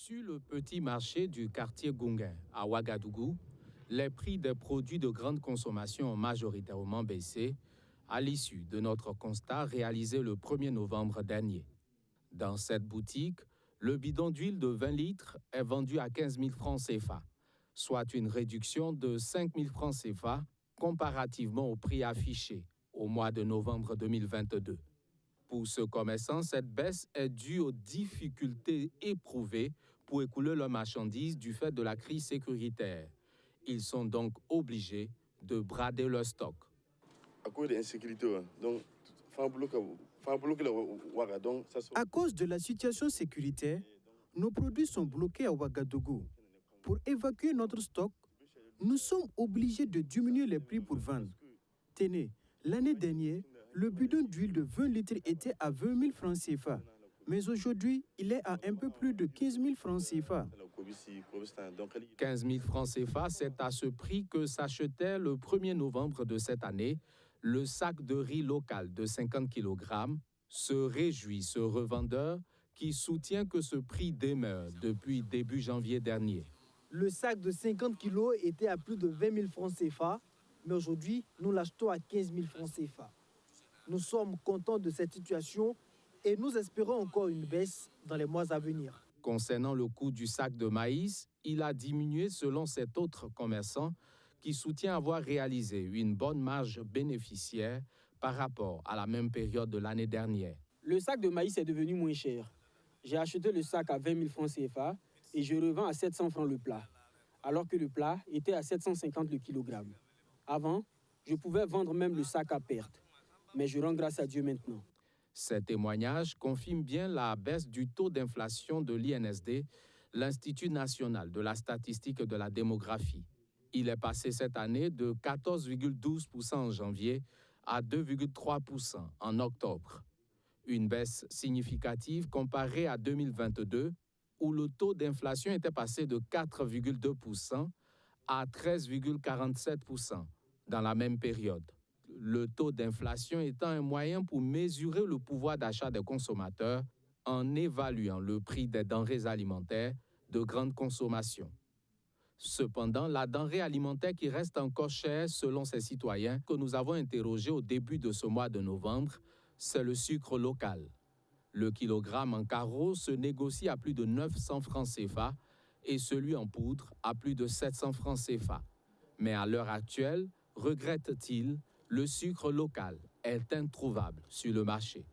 Sur le petit marché du quartier Gunga, à Ouagadougou, les prix des produits de grande consommation ont majoritairement baissé à l'issue de notre constat réalisé le 1er novembre dernier. Dans cette boutique, le bidon d'huile de 20 litres est vendu à 15 000 francs CFA, soit une réduction de 5 000 francs CFA comparativement au prix affiché au mois de novembre 2022. Pour ce commerçant, cette baisse est due aux difficultés éprouvées pour écouler leurs marchandises du fait de la crise sécuritaire. Ils sont donc obligés de brader leur stock. À cause de l'insécurité, à cause de la situation sécuritaire, nos produits sont bloqués à Ouagadougou. Pour évacuer notre stock, nous sommes obligés de diminuer les prix pour vendre. Tenez, l'année dernière, le bidon d'huile de 20 litres était à 20 000 francs CFA. Mais aujourd'hui, il est à un peu plus de 15 000 francs CFA. 15 000 francs CFA, c'est à ce prix que s'achetait le 1er novembre de cette année le sac de riz local de 50 kg. Se réjouit ce revendeur qui soutient que ce prix demeure depuis début janvier dernier. Le sac de 50 kg était à plus de 20 000 francs CFA, mais aujourd'hui, nous l'achetons à 15 000 francs CFA. Nous sommes contents de cette situation et nous espérons encore une baisse dans les mois à venir. Concernant le coût du sac de maïs, il a diminué selon cet autre commerçant qui soutient avoir réalisé une bonne marge bénéficiaire par rapport à la même période de l'année dernière. Le sac de maïs est devenu moins cher. J'ai acheté le sac à 20 000 francs CFA et je revends à 700 francs le plat, alors que le plat était à 750 le kilogramme. Avant, je pouvais vendre même le sac à perte, mais je rends grâce à Dieu maintenant. Ces témoignages confirment bien la baisse du taux d'inflation de l'INSD, l'Institut national de la statistique et de la démographie. Il est passé cette année de 14,12% en janvier à 2,3% en octobre. Une baisse significative comparée à 2022, où le taux d'inflation était passé de 4,2% à 13,47% dans la même période. Le taux d'inflation étant un moyen pour mesurer le pouvoir d'achat des consommateurs en évaluant le prix des denrées alimentaires de grande consommation. Cependant, la denrée alimentaire qui reste encore chère selon ces citoyens que nous avons interrogés au début de ce mois de novembre, c'est le sucre local. Le kilogramme en carreau se négocie à plus de 900 francs CFA et celui en poudre à plus de 700 francs CFA. Mais à l'heure actuelle, regrette-t-il, le sucre local est introuvable sur le marché.